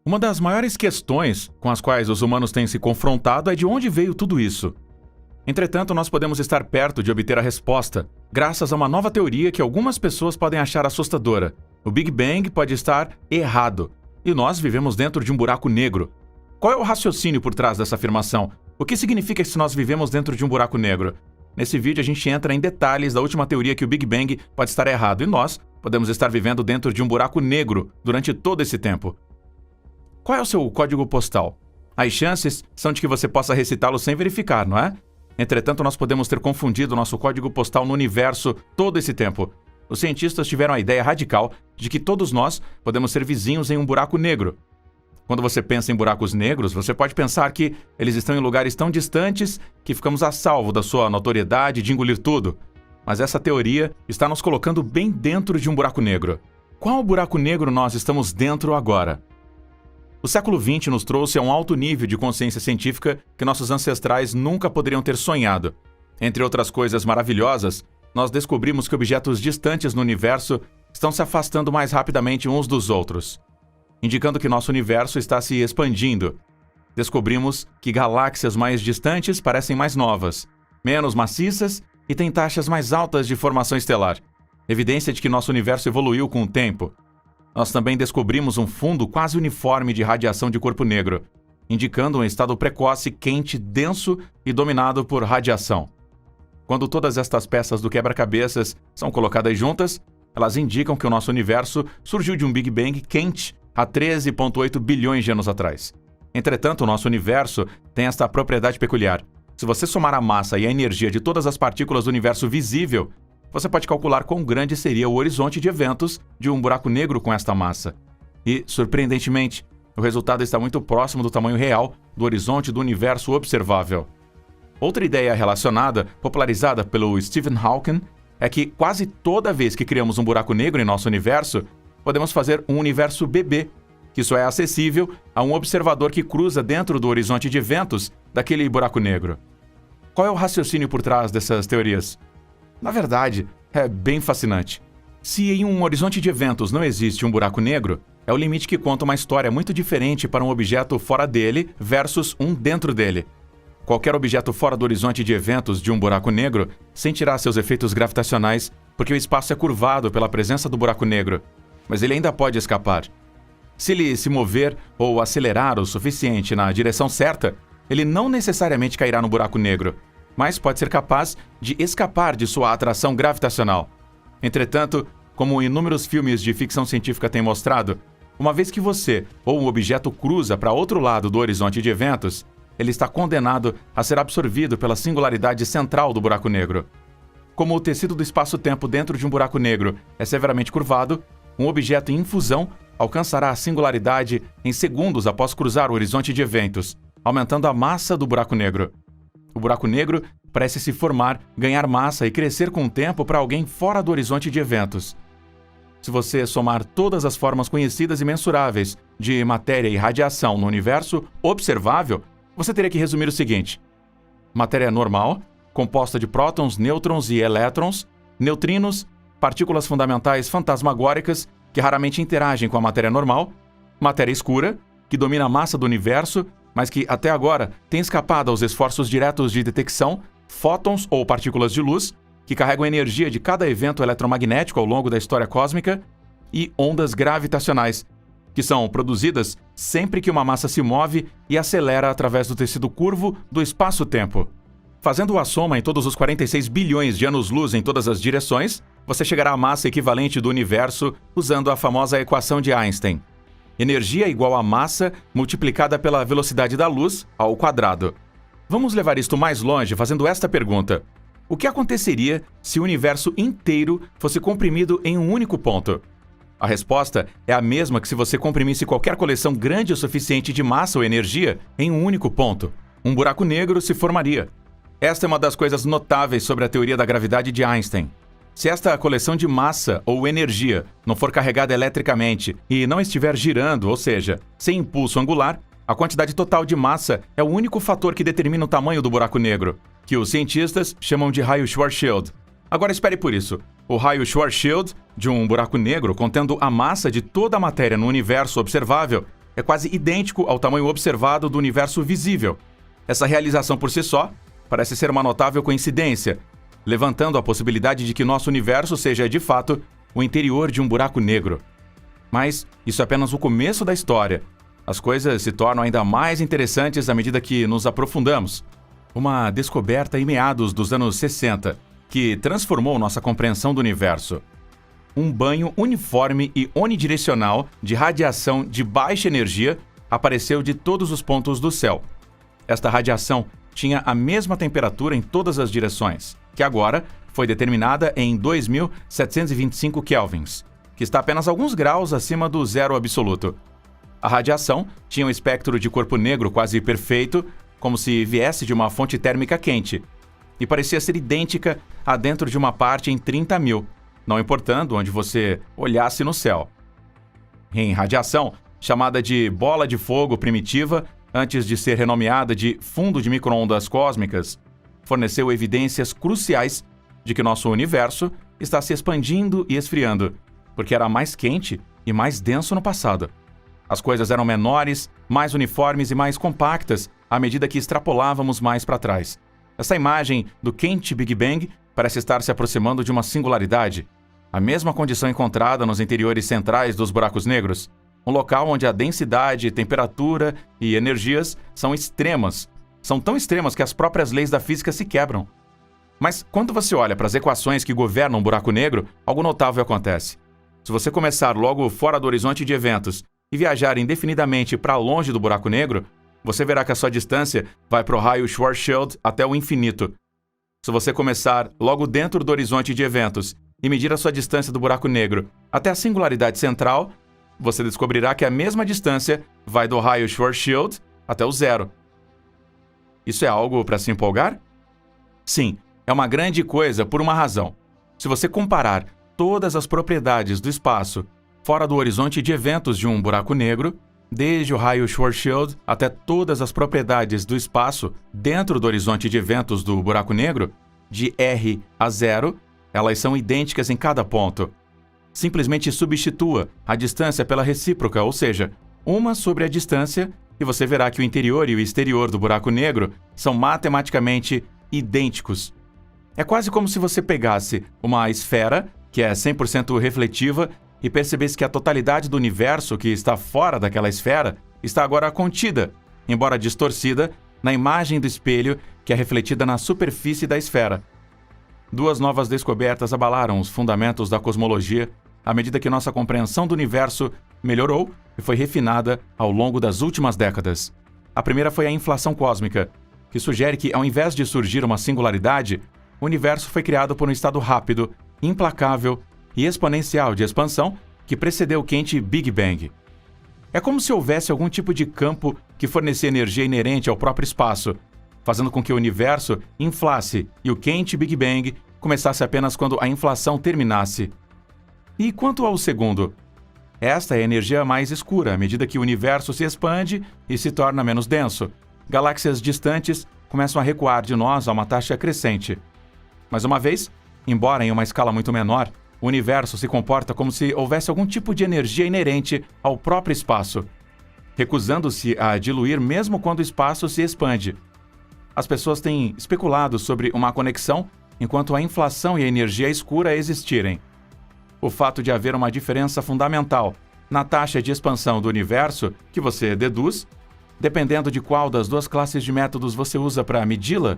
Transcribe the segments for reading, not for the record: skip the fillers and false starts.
Uma das maiores questões com as quais os humanos têm se confrontado é de onde veio tudo isso. Entretanto, nós podemos estar perto de obter a resposta, graças a uma nova teoria que algumas pessoas podem achar assustadora. O Big Bang pode estar errado, e nós vivemos dentro de um buraco negro. Qual é o raciocínio por trás dessa afirmação? O que significa se nós vivemos dentro de um buraco negro? Nesse vídeo a gente entra em detalhes da última teoria que o Big Bang pode estar errado, e nós podemos estar vivendo dentro de um buraco negro durante todo esse tempo. Qual é o seu código postal? As chances são de que você possa recitá-lo sem verificar, não é? Entretanto, nós podemos ter confundido nosso código postal no universo todo esse tempo. Os cientistas tiveram a ideia radical de que todos nós podemos ser vizinhos em um buraco negro. Quando você pensa em buracos negros, você pode pensar que eles estão em lugares tão distantes que ficamos a salvo da sua notoriedade de engolir tudo. Mas essa teoria está nos colocando bem dentro de um buraco negro. Qual buraco negro nós estamos dentro agora? O século XX nos trouxe a um alto nível de consciência científica que nossos ancestrais nunca poderiam ter sonhado. Entre outras coisas maravilhosas, nós descobrimos que objetos distantes no universo estão se afastando mais rapidamente uns dos outros, indicando que nosso universo está se expandindo. Descobrimos que galáxias mais distantes parecem mais novas, menos maciças e têm taxas mais altas de formação estelar, evidência de que nosso universo evoluiu com o tempo. Nós também descobrimos um fundo quase uniforme de radiação de corpo negro, indicando um estado precoce, quente, denso e dominado por radiação. Quando todas estas peças do quebra-cabeças são colocadas juntas, elas indicam que o nosso universo surgiu de um Big Bang quente há 13,8 bilhões de anos atrás. Entretanto, o nosso universo tem esta propriedade peculiar. Se você somar a massa e a energia de todas as partículas do universo visível, você pode calcular quão grande seria o horizonte de eventos de um buraco negro com esta massa. E, surpreendentemente, o resultado está muito próximo do tamanho real do horizonte do universo observável. Outra ideia relacionada, popularizada pelo Stephen Hawking, é que quase toda vez que criamos um buraco negro em nosso universo, podemos fazer um universo bebê, que só é acessível a um observador que cruza dentro do horizonte de eventos daquele buraco negro. Qual é o raciocínio por trás dessas teorias? Na verdade, é bem fascinante. Se em um horizonte de eventos não existe um buraco negro, é o limite que conta uma história muito diferente para um objeto fora dele versus um dentro dele. Qualquer objeto fora do horizonte de eventos de um buraco negro sentirá seus efeitos gravitacionais porque o espaço é curvado pela presença do buraco negro, mas ele ainda pode escapar. Se ele se mover ou acelerar o suficiente na direção certa, ele não necessariamente cairá no buraco negro, mas pode ser capaz de escapar de sua atração gravitacional. Entretanto, como inúmeros filmes de ficção científica têm mostrado, uma vez que você ou um objeto cruza para outro lado do horizonte de eventos, ele está condenado a ser absorvido pela singularidade central do buraco negro. Como o tecido do espaço-tempo dentro de um buraco negro é severamente curvado, um objeto em infusão alcançará a singularidade em segundos após cruzar o horizonte de eventos, aumentando a massa do buraco negro. O buraco negro parece se formar, ganhar massa e crescer com o tempo para alguém fora do horizonte de eventos. Se você somar todas as formas conhecidas e mensuráveis de matéria e radiação no universo observável, você teria que resumir o seguinte: matéria normal, composta de prótons, nêutrons e elétrons, neutrinos, partículas fundamentais fantasmagóricas que raramente interagem com a matéria normal, matéria escura, que domina a massa do universo, mas que até agora tem escapado aos esforços diretos de detecção, fótons ou partículas de luz, que carregam a energia de cada evento eletromagnético ao longo da história cósmica, e ondas gravitacionais, que são produzidas sempre que uma massa se move e acelera através do tecido curvo do espaço-tempo. Fazendo a soma em todos os 46 bilhões de anos-luz em todas as direções, você chegará à massa equivalente do universo usando a famosa equação de Einstein. Energia igual a massa multiplicada pela velocidade da luz ao quadrado. Vamos levar isto mais longe fazendo esta pergunta: o que aconteceria se o universo inteiro fosse comprimido em um único ponto? A resposta é a mesma que se você comprimisse qualquer coleção grande o suficiente de massa ou energia em um único ponto. Um buraco negro se formaria. Esta é uma das coisas notáveis sobre a teoria da gravidade de Einstein. Se esta coleção de massa ou energia não for carregada eletricamente e não estiver girando, ou seja, sem impulso angular, a quantidade total de massa é o único fator que determina o tamanho do buraco negro, que os cientistas chamam de raio Schwarzschild. Agora espere por isso. O raio Schwarzschild de um buraco negro contendo a massa de toda a matéria no universo observável é quase idêntico ao tamanho observado do universo visível. Essa realização por si só parece ser uma notável coincidência, levantando a possibilidade de que nosso universo seja, de fato, o interior de um buraco negro. Mas isso é apenas o começo da história. As coisas se tornam ainda mais interessantes à medida que nos aprofundamos. Uma descoberta em meados dos anos 60, que transformou nossa compreensão do universo. Um banho uniforme e unidirecional de radiação de baixa energia apareceu de todos os pontos do céu. Esta radiação tinha a mesma temperatura em todas as direções, que agora foi determinada em 2.725 kelvins, que está apenas alguns graus acima do zero absoluto. A radiação tinha um espectro de corpo negro quase perfeito, como se viesse de uma fonte térmica quente, e parecia ser idêntica a dentro de uma parte em 30.000, não importando onde você olhasse no céu. Em radiação, chamada de bola de fogo primitiva, antes de ser renomeada de fundo de micro-ondas cósmicas, forneceu evidências cruciais de que nosso universo está se expandindo e esfriando, porque era mais quente e mais denso no passado. As coisas eram menores, mais uniformes e mais compactas à medida que extrapolávamos mais para trás. Essa imagem do quente Big Bang parece estar se aproximando de uma singularidade, a mesma condição encontrada nos interiores centrais dos buracos negros, um local onde a densidade, temperatura e energias são extremas. São tão extremas que as próprias leis da física se quebram. Mas quando você olha para as equações que governam um buraco negro, algo notável acontece. Se você começar logo fora do horizonte de eventos e viajar indefinidamente para longe do buraco negro, você verá que a sua distância vai para o raio Schwarzschild até o infinito. Se você começar logo dentro do horizonte de eventos e medir a sua distância do buraco negro até a singularidade central, você descobrirá que a mesma distância vai do raio Schwarzschild até o zero. Isso é algo para se empolgar? Sim, é uma grande coisa por uma razão. Se você comparar todas as propriedades do espaço fora do horizonte de eventos de um buraco negro, desde o raio Schwarzschild até todas as propriedades do espaço dentro do horizonte de eventos do buraco negro, de R a 0, elas são idênticas em cada ponto. Simplesmente substitua a distância pela recíproca, ou seja, uma sobre a distância, e você verá que o interior e o exterior do buraco negro são matematicamente idênticos. É quase como se você pegasse uma esfera, que é 100% refletiva, e percebesse que a totalidade do universo que está fora daquela esfera está agora contida, embora distorcida, na imagem do espelho que é refletida na superfície da esfera. Duas novas descobertas abalaram os fundamentos da cosmologia à medida que nossa compreensão do universo melhorou e foi refinada ao longo das últimas décadas. A primeira foi a inflação cósmica, que sugere que, ao invés de surgir uma singularidade, o universo foi criado por um estado rápido, implacável e exponencial de expansão que precedeu o quente Big Bang. É como se houvesse algum tipo de campo que fornecia energia inerente ao próprio espaço, fazendo com que o universo inflasse e o quente Big Bang começasse apenas quando a inflação terminasse. E quanto ao segundo? Esta é a energia mais escura à medida que o universo se expande e se torna menos denso. Galáxias distantes começam a recuar de nós a uma taxa crescente. Mais uma vez, embora em uma escala muito menor, o universo se comporta como se houvesse algum tipo de energia inerente ao próprio espaço, recusando-se a diluir mesmo quando o espaço se expande. As pessoas têm especulado sobre uma conexão enquanto a inflação e a energia escura existirem. O fato de haver uma diferença fundamental na taxa de expansão do universo que você deduz, dependendo de qual das duas classes de métodos você usa para medi-la,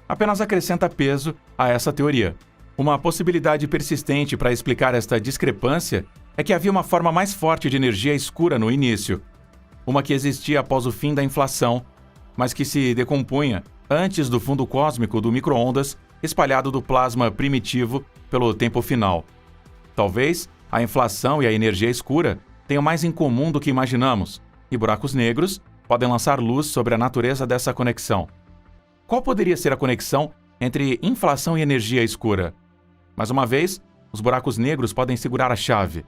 apenas acrescenta peso a essa teoria. Uma possibilidade persistente para explicar esta discrepância é que havia uma forma mais forte de energia escura no início, uma que existia após o fim da inflação, mas que se decompunha antes do fundo cósmico do micro-ondas espalhado do plasma primitivo pelo tempo final. Talvez a inflação e a energia escura tenham mais em comum do que imaginamos, e buracos negros podem lançar luz sobre a natureza dessa conexão. Qual poderia ser a conexão entre inflação e energia escura? Mais uma vez, os buracos negros podem segurar a chave.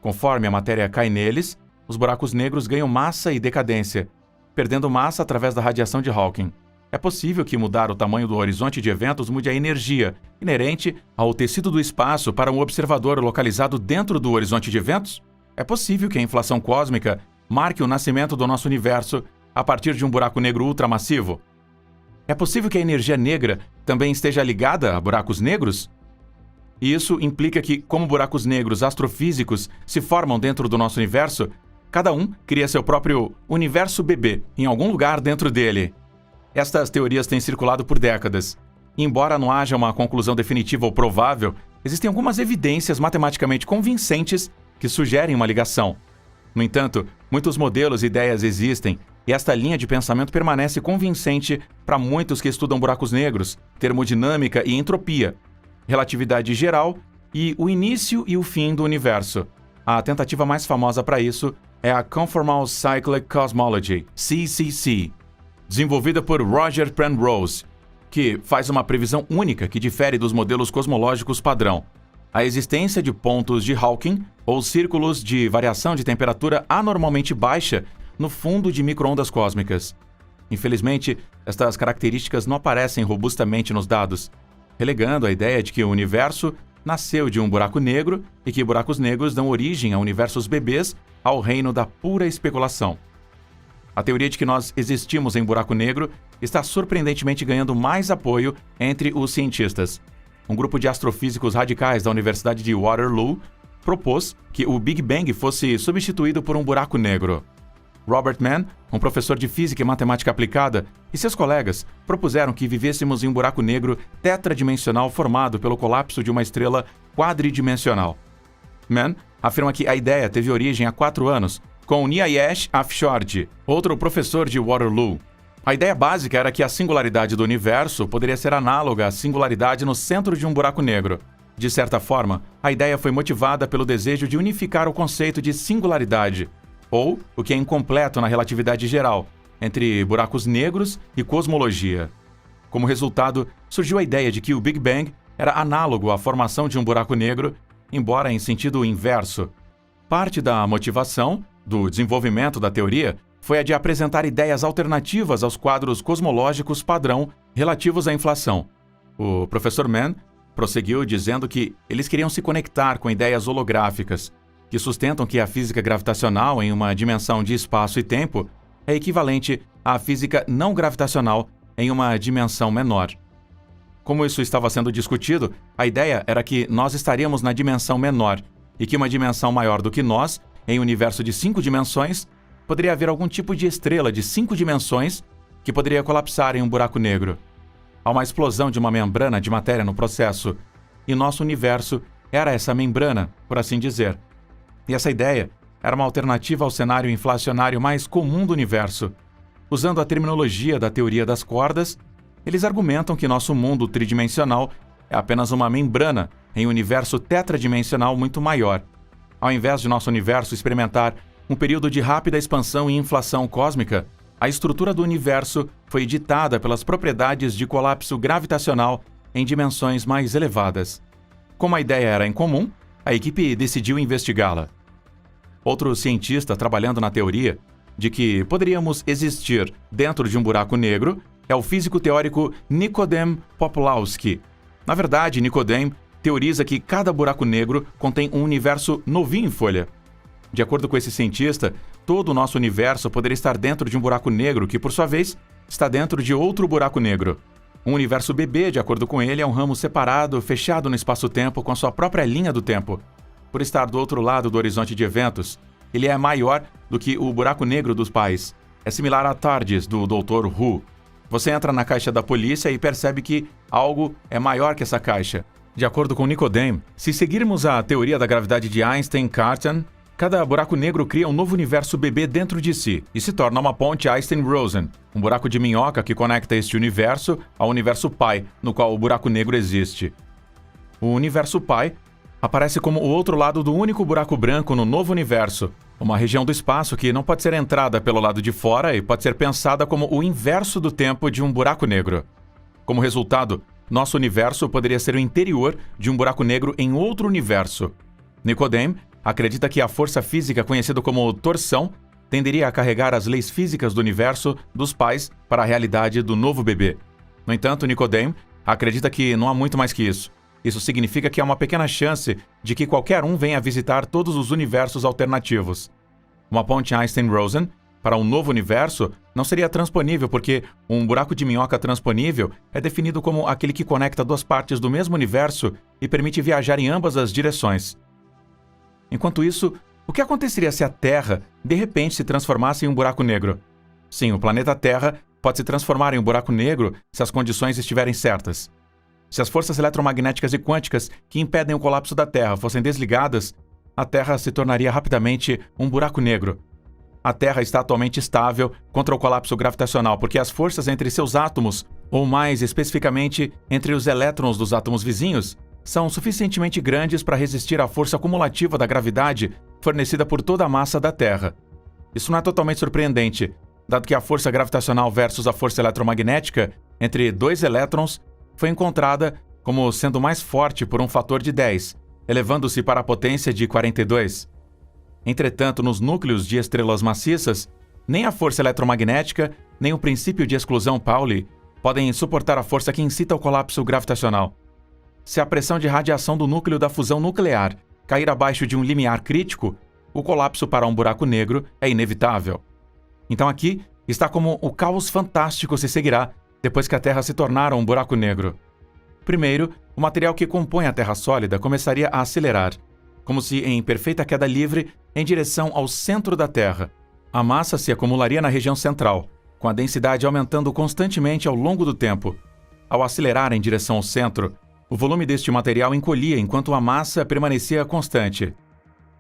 Conforme a matéria cai neles, os buracos negros ganham massa e decadência, perdendo massa através da radiação de Hawking. É possível que mudar o tamanho do horizonte de eventos mude a energia inerente ao tecido do espaço para um observador localizado dentro do horizonte de eventos? É possível que a inflação cósmica marque o nascimento do nosso universo a partir de um buraco negro ultramassivo? É possível que a energia negra também esteja ligada a buracos negros? E isso implica que, como buracos negros astrofísicos se formam dentro do nosso universo, cada um cria seu próprio universo bebê em algum lugar dentro dele. Estas teorias têm circulado por décadas. E, embora não haja uma conclusão definitiva ou provável, existem algumas evidências matematicamente convincentes que sugerem uma ligação. No entanto, muitos modelos e ideias existem, e esta linha de pensamento permanece convincente para muitos que estudam buracos negros, termodinâmica e entropia, relatividade geral e o início e o fim do universo. A tentativa mais famosa para isso é a Conformal Cyclic Cosmology, CCC, desenvolvida por Roger Penrose, que faz uma previsão única que difere dos modelos cosmológicos padrão: a existência de pontos de Hawking, ou círculos de variação de temperatura anormalmente baixa no fundo de micro-ondas cósmicas. Infelizmente, estas características não aparecem robustamente nos dados, relegando a ideia de que o universo nasceu de um buraco negro e que buracos negros dão origem a universos bebês ao reino da pura especulação. A teoria de que nós existimos em buraco negro está surpreendentemente ganhando mais apoio entre os cientistas. Um grupo de astrofísicos radicais da Universidade de Waterloo propôs que o Big Bang fosse substituído por um buraco negro. Robert Mann, um professor de física e matemática aplicada, e seus colegas propuseram que vivêssemos em um buraco negro tetradimensional formado pelo colapso de uma estrela quadridimensional. Mann afirma que a ideia teve origem há 4 anos, com Nihayesh Afshard, outro professor de Waterloo. A ideia básica era que a singularidade do universo poderia ser análoga à singularidade no centro de um buraco negro. De certa forma, a ideia foi motivada pelo desejo de unificar o conceito de singularidade, ou o que é incompleto na relatividade geral, entre buracos negros e cosmologia. Como resultado, surgiu a ideia de que o Big Bang era análogo à formação de um buraco negro, embora em sentido inverso. Parte da motivação do desenvolvimento da teoria foi a de apresentar ideias alternativas aos quadros cosmológicos padrão relativos à inflação. O professor Mann prosseguiu dizendo que eles queriam se conectar com ideias holográficas, que sustentam que a física gravitacional em uma dimensão de espaço e tempo é equivalente à física não gravitacional em uma dimensão menor. Como isso estava sendo discutido, a ideia era que nós estaríamos na dimensão menor e que uma dimensão maior do que nós, em um universo de 5 dimensões, poderia haver algum tipo de estrela de 5 dimensões que poderia colapsar em um buraco negro. Há uma explosão de uma membrana de matéria no processo, e nosso universo era essa membrana, por assim dizer. E essa ideia era uma alternativa ao cenário inflacionário mais comum do universo. Usando a terminologia da teoria das cordas, eles argumentam que nosso mundo tridimensional é apenas uma membrana em um universo tetradimensional muito maior. Ao invés de nosso universo experimentar um período de rápida expansão e inflação cósmica, a estrutura do universo foi ditada pelas propriedades de colapso gravitacional em dimensões mais elevadas. Como a ideia era incomum, a equipe decidiu investigá-la. Outro cientista trabalhando na teoria de que poderíamos existir dentro de um buraco negro é o físico teórico Nikodem Popławski. Na verdade, Nikodem teoriza que cada buraco negro contém um universo novinho em folha. De acordo com esse cientista, todo o nosso universo poderia estar dentro de um buraco negro que, por sua vez, está dentro de outro buraco negro. Um universo bebê, de acordo com ele, é um ramo separado, fechado no espaço-tempo com a sua própria linha do tempo. Por estar do outro lado do horizonte de eventos, ele é maior do que o buraco negro dos pais. É similar à TARDIS do Dr. Who. Você entra na caixa da polícia e percebe que algo é maior que essa caixa. De acordo com Nikodem, se seguirmos a teoria da gravidade de Einstein-Cartan, cada buraco negro cria um novo universo bebê dentro de si e se torna uma ponte Einstein-Rosen, um buraco de minhoca que conecta este universo ao universo pai, no qual o buraco negro existe. O universo pai aparece como o outro lado do único buraco branco no novo universo, uma região do espaço que não pode ser entrada pelo lado de fora e pode ser pensada como o inverso do tempo de um buraco negro. Como resultado, nosso universo poderia ser o interior de um buraco negro em outro universo. Nikodem acredita que a força física conhecida como torção tenderia a carregar as leis físicas do universo dos pais para a realidade do novo bebê. No entanto, Nikodem acredita que não há muito mais que isso. Isso significa que há uma pequena chance de que qualquer um venha visitar todos os universos alternativos. Uma ponte Einstein-Rosen para um novo universo não seria transponível porque um buraco de minhoca transponível é definido como aquele que conecta duas partes do mesmo universo e permite viajar em ambas as direções. Enquanto isso, o que aconteceria se a Terra, de repente, se transformasse em um buraco negro? Sim, o planeta Terra pode se transformar em um buraco negro se as condições estiverem certas. Se as forças eletromagnéticas e quânticas que impedem o colapso da Terra fossem desligadas, a Terra se tornaria rapidamente um buraco negro. A Terra está atualmente estável contra o colapso gravitacional porque as forças entre seus átomos, ou mais especificamente entre os elétrons dos átomos vizinhos, são suficientemente grandes para resistir à força acumulativa da gravidade fornecida por toda a massa da Terra. Isso não é totalmente surpreendente, dado que a força gravitacional versus a força eletromagnética entre dois elétrons foi encontrada como sendo mais forte por um fator de 10, elevando-se para a potência de 42. Entretanto, nos núcleos de estrelas maciças, nem a força eletromagnética, nem o princípio de exclusão Pauli podem suportar a força que incita o colapso gravitacional. Se a pressão de radiação do núcleo da fusão nuclear cair abaixo de um limiar crítico, o colapso para um buraco negro é inevitável. Então aqui está como o caos fantástico se seguirá depois que a Terra se tornar um buraco negro. Primeiro, o material que compõe a Terra sólida começaria a acelerar, como se em perfeita queda livre em direção ao centro da Terra. A massa se acumularia na região central, com a densidade aumentando constantemente ao longo do tempo. Ao acelerar em direção ao centro, o volume deste material encolhia enquanto a massa permanecia constante.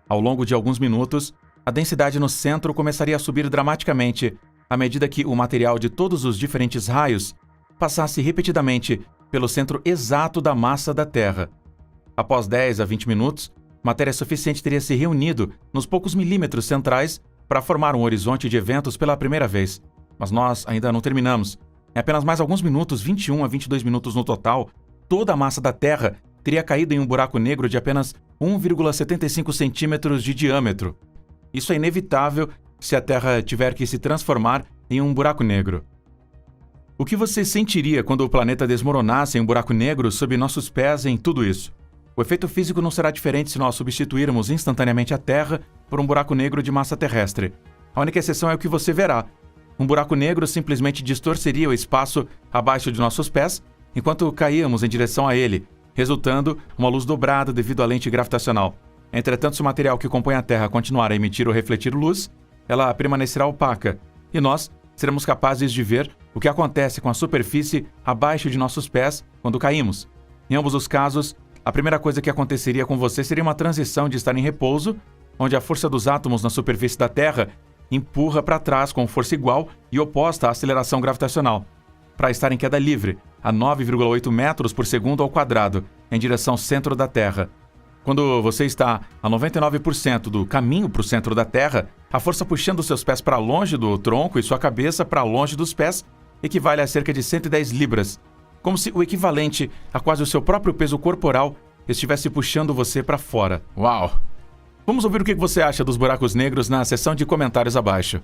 Ao longo de alguns minutos, a densidade no centro começaria a subir dramaticamente à medida que o material de todos os diferentes raios passasse repetidamente pelo centro exato da massa da Terra. Após 10 a 20 minutos, matéria suficiente teria se reunido nos poucos milímetros centrais para formar um horizonte de eventos pela primeira vez. Mas nós ainda não terminamos. Em apenas mais alguns minutos, 21 a 22 minutos no total, toda a massa da Terra teria caído em um buraco negro de apenas 1,75 centímetros de diâmetro. Isso é inevitável se a Terra tiver que se transformar em um buraco negro. O que você sentiria quando o planeta desmoronasse em um buraco negro sob nossos pés em tudo isso? O efeito físico não será diferente se nós substituirmos instantaneamente a Terra por um buraco negro de massa terrestre. A única exceção é o que você verá. Um buraco negro simplesmente distorceria o espaço abaixo de nossos pés enquanto caíamos em direção a ele, resultando uma luz dobrada devido à lente gravitacional. Entretanto, se o material que compõe a Terra continuar a emitir ou refletir luz, ela permanecerá opaca, e nós seremos capazes de ver o que acontece com a superfície abaixo de nossos pés quando caímos. Em ambos os casos, a primeira coisa que aconteceria com você seria uma transição de estar em repouso, onde a força dos átomos na superfície da Terra empurra para trás com força igual e oposta à aceleração gravitacional, para estar em queda livre, a 9,8 metros por segundo ao quadrado, em direção ao centro da Terra. Quando você está a 99% do caminho para o centro da Terra, a força puxando seus pés para longe do tronco e sua cabeça para longe dos pés equivale a cerca de 110 libras, como se o equivalente a quase o seu próprio peso corporal estivesse puxando você para fora. Uau! Vamos ouvir o que você acha dos buracos negros na seção de comentários abaixo.